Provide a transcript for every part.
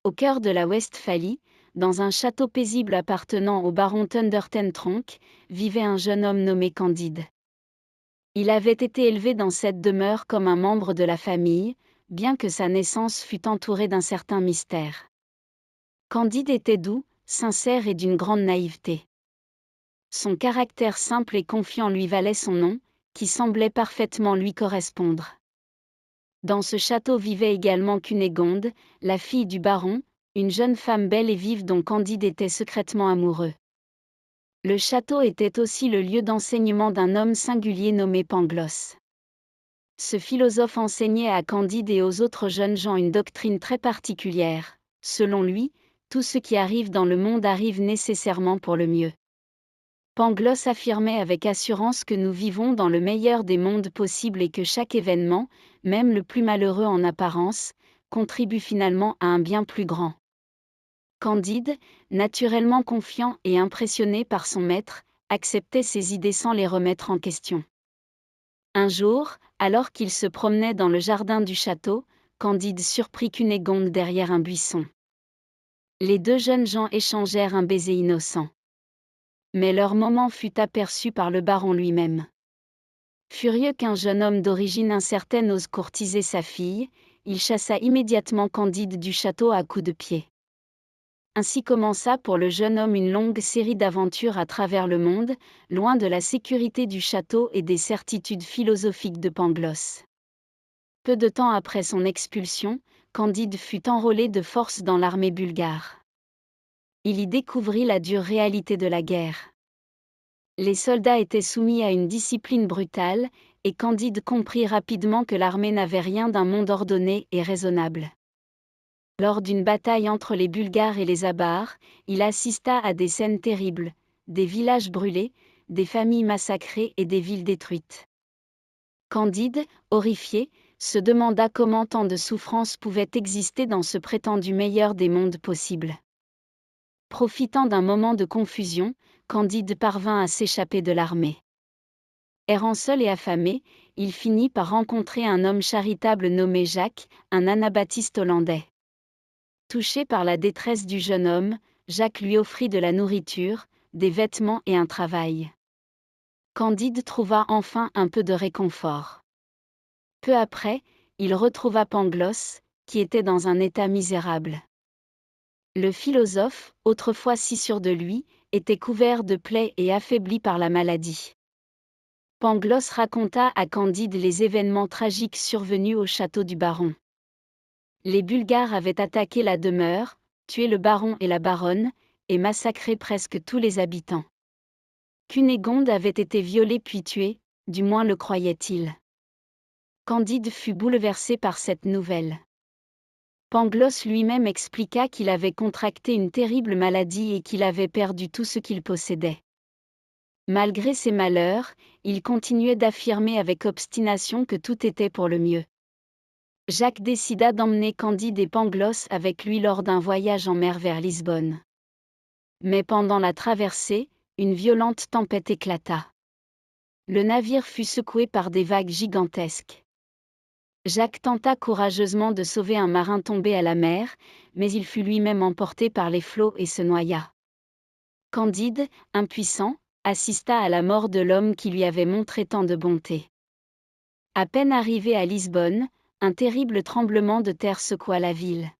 Au cœur de la Westphalie, dans un château paisible appartenant au baron Thundertentronckh, vivait un jeune homme nommé Candide. Il avait été élevé dans cette demeure comme un membre de la famille, bien que sa naissance fût entourée d'un certain mystère. Candide était doux, sincère et d'une grande naïveté. Son caractère simple et confiant lui valait son nom, qui semblait parfaitement lui correspondre. Dans ce château vivait également Cunégonde, la fille du baron, une jeune femme belle et vive dont Candide était secrètement amoureux. Le château était aussi le lieu d'enseignement d'un homme singulier nommé Pangloss. Ce philosophe enseignait à Candide et aux autres jeunes gens une doctrine très particulière. Selon lui, tout ce qui arrive dans le monde arrive nécessairement pour le mieux. Pangloss affirmait avec assurance que nous vivons dans le meilleur des mondes possibles et que chaque événement, même le plus malheureux en apparence, contribue finalement à un bien plus grand. Candide, naturellement confiant et impressionné par son maître, acceptait ses idées sans les remettre en question. Un jour, alors qu'il se promenait dans le jardin du château, Candide surprit Cunégonde derrière un buisson. Les deux jeunes gens échangèrent un baiser innocent. Mais leur moment fut aperçu par le baron lui-même. Furieux qu'un jeune homme d'origine incertaine ose courtiser sa fille, il chassa immédiatement Candide du château à coups de pied. Ainsi commença pour le jeune homme une longue série d'aventures à travers le monde, loin de la sécurité du château et des certitudes philosophiques de Pangloss. Peu de temps après son expulsion, Candide fut enrôlé de force dans l'armée bulgare. Il y découvrit la dure réalité de la guerre. Les soldats étaient soumis à une discipline brutale, et Candide comprit rapidement que l'armée n'avait rien d'un monde ordonné et raisonnable. Lors d'une bataille entre les Bulgares et les Avars, il assista à des scènes terribles, des villages brûlés, des familles massacrées et des villes détruites. Candide, horrifié, se demanda comment tant de souffrances pouvaient exister dans ce prétendu meilleur des mondes possibles. Profitant d'un moment de confusion, Candide parvint à s'échapper de l'armée. Errant seul et affamé, il finit par rencontrer un homme charitable nommé Jacques, un anabaptiste hollandais. Touché par la détresse du jeune homme, Jacques lui offrit de la nourriture, des vêtements et un travail. Candide trouva enfin un peu de réconfort. Peu après, il retrouva Pangloss, qui était dans un état misérable. Le philosophe, autrefois si sûr de lui, était couvert de plaies et affaibli par la maladie. Pangloss raconta à Candide les événements tragiques survenus au château du baron. Les Bulgares avaient attaqué la demeure, tué le baron et la baronne, et massacré presque tous les habitants. Cunégonde avait été violée puis tuée, du moins le croyait-il. Candide fut bouleversé par cette nouvelle. Pangloss lui-même expliqua qu'il avait contracté une terrible maladie et qu'il avait perdu tout ce qu'il possédait. Malgré ses malheurs, il continuait d'affirmer avec obstination que tout était pour le mieux. Jacques décida d'emmener Candide et Pangloss avec lui lors d'un voyage en mer vers Lisbonne. Mais pendant la traversée, une violente tempête éclata. Le navire fut secoué par des vagues gigantesques. Jacques tenta courageusement de sauver un marin tombé à la mer, mais il fut lui-même emporté par les flots et se noya. Candide, impuissant, assista à la mort de l'homme qui lui avait montré tant de bonté. À peine arrivé à Lisbonne, un terrible tremblement de terre secoua la ville.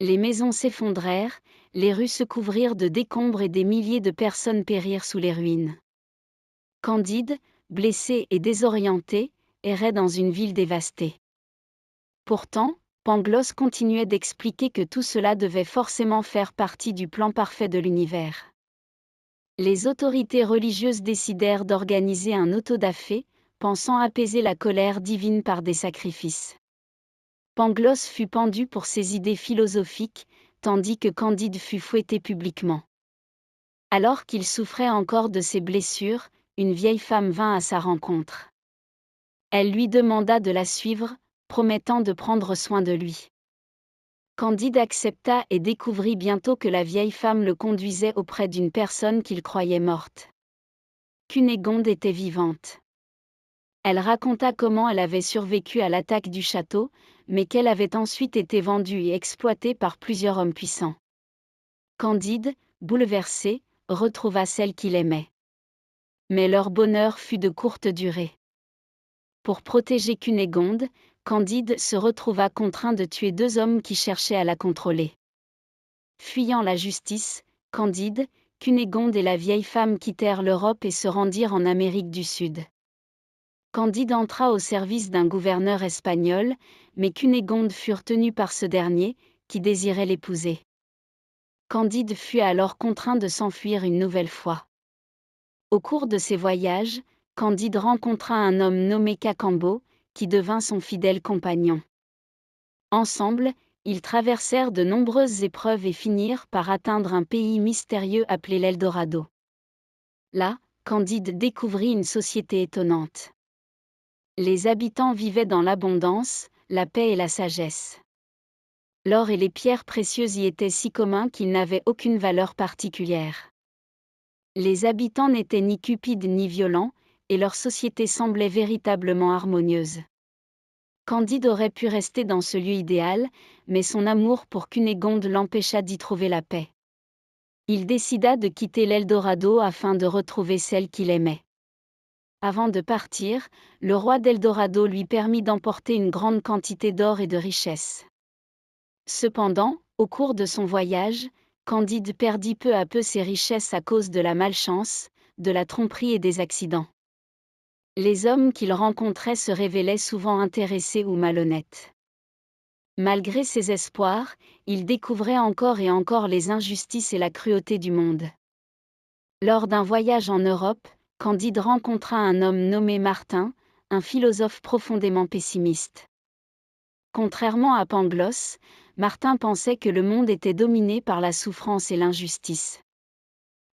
Les maisons s'effondrèrent, les rues se couvrirent de décombres et des milliers de personnes périrent sous les ruines. Candide, blessé et désorienté, errait dans une ville dévastée. Pourtant, Pangloss continuait d'expliquer que tout cela devait forcément faire partie du plan parfait de l'univers. Les autorités religieuses décidèrent d'organiser un autodafé, pensant apaiser la colère divine par des sacrifices. Pangloss fut pendu pour ses idées philosophiques, tandis que Candide fut fouetté publiquement. Alors qu'il souffrait encore de ses blessures, une vieille femme vint à sa rencontre. Elle lui demanda de la suivre, promettant de prendre soin de lui. Candide accepta et découvrit bientôt que la vieille femme le conduisait auprès d'une personne qu'il croyait morte. Cunégonde était vivante. Elle raconta comment elle avait survécu à l'attaque du château, mais qu'elle avait ensuite été vendue et exploitée par plusieurs hommes puissants. Candide, bouleversé, retrouva celle qu'il aimait. Mais leur bonheur fut de courte durée. Pour protéger Cunégonde, Candide se retrouva contraint de tuer 2 hommes qui cherchaient à la contrôler. Fuyant la justice, Candide, Cunégonde et la vieille femme quittèrent l'Europe et se rendirent en Amérique du Sud. Candide entra au service d'un gouverneur espagnol, mais Cunégonde fut retenue par ce dernier, qui désirait l'épouser. Candide fut alors contraint de s'enfuir une nouvelle fois. Au cours de ses voyages, Candide rencontra un homme nommé Cacambo, qui devint son fidèle compagnon. Ensemble, ils traversèrent de nombreuses épreuves et finirent par atteindre un pays mystérieux appelé l'Eldorado. Là, Candide découvrit une société étonnante. Les habitants vivaient dans l'abondance, la paix et la sagesse. L'or et les pierres précieuses y étaient si communs qu'ils n'avaient aucune valeur particulière. Les habitants n'étaient ni cupides ni violents, et leur société semblait véritablement harmonieuse. Candide aurait pu rester dans ce lieu idéal, mais son amour pour Cunégonde l'empêcha d'y trouver la paix. Il décida de quitter l'Eldorado afin de retrouver celle qu'il aimait. Avant de partir, le roi d'Eldorado lui permit d'emporter une grande quantité d'or et de richesses. Cependant, au cours de son voyage, Candide perdit peu à peu ses richesses à cause de la malchance, de la tromperie et des accidents. Les hommes qu'il rencontrait se révélaient souvent intéressés ou malhonnêtes. Malgré ses espoirs, il découvrait encore et encore les injustices et la cruauté du monde. Lors d'un voyage en Europe, Candide rencontra un homme nommé Martin, un philosophe profondément pessimiste. Contrairement à Pangloss, Martin pensait que le monde était dominé par la souffrance et l'injustice.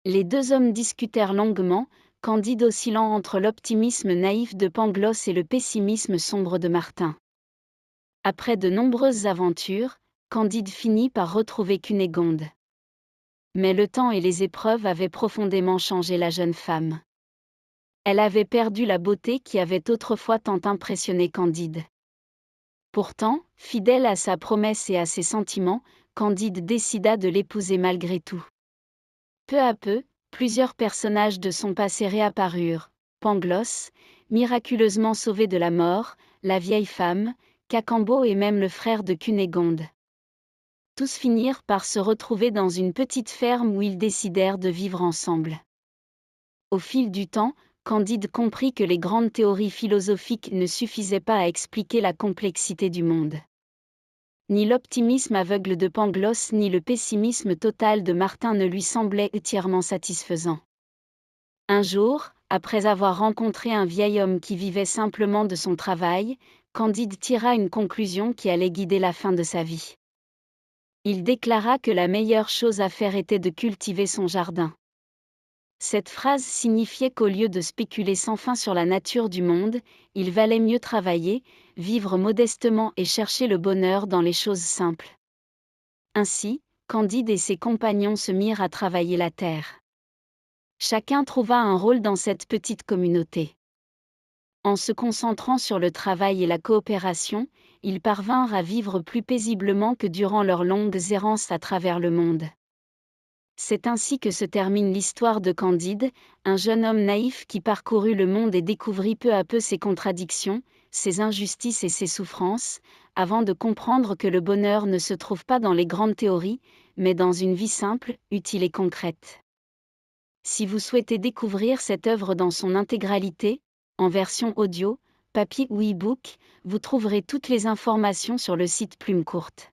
Les 2 hommes discutèrent longuement, Candide oscillant entre l'optimisme naïf de Pangloss et le pessimisme sombre de Martin. Après de nombreuses aventures, Candide finit par retrouver Cunégonde. Mais le temps et les épreuves avaient profondément changé la jeune femme. Elle avait perdu la beauté qui avait autrefois tant impressionné Candide. Pourtant, fidèle à sa promesse et à ses sentiments, Candide décida de l'épouser malgré tout. Peu à peu, plusieurs personnages de son passé réapparurent: Pangloss, miraculeusement sauvé de la mort, la vieille femme, Cacambo et même le frère de Cunégonde. Tous finirent par se retrouver dans une petite ferme où ils décidèrent de vivre ensemble. Au fil du temps, Candide comprit que les grandes théories philosophiques ne suffisaient pas à expliquer la complexité du monde. Ni l'optimisme aveugle de Pangloss ni le pessimisme total de Martin ne lui semblaient entièrement satisfaisants. Un jour, après avoir rencontré un vieil homme qui vivait simplement de son travail, Candide tira une conclusion qui allait guider la fin de sa vie. Il déclara que la meilleure chose à faire était de cultiver son jardin. Cette phrase signifiait qu'au lieu de spéculer sans fin sur la nature du monde, il valait mieux travailler, vivre modestement et chercher le bonheur dans les choses simples. Ainsi, Candide et ses compagnons se mirent à travailler la terre. Chacun trouva un rôle dans cette petite communauté. En se concentrant sur le travail et la coopération, ils parvinrent à vivre plus paisiblement que durant leurs longues errances à travers le monde. C'est ainsi que se termine l'histoire de Candide, un jeune homme naïf qui parcourut le monde et découvrit peu à peu ses contradictions, ses injustices et ses souffrances, avant de comprendre que le bonheur ne se trouve pas dans les grandes théories, mais dans une vie simple, utile et concrète. Si vous souhaitez découvrir cette œuvre dans son intégralité, en version audio, papier ou e-book, vous trouverez toutes les informations sur le site Plume Courte.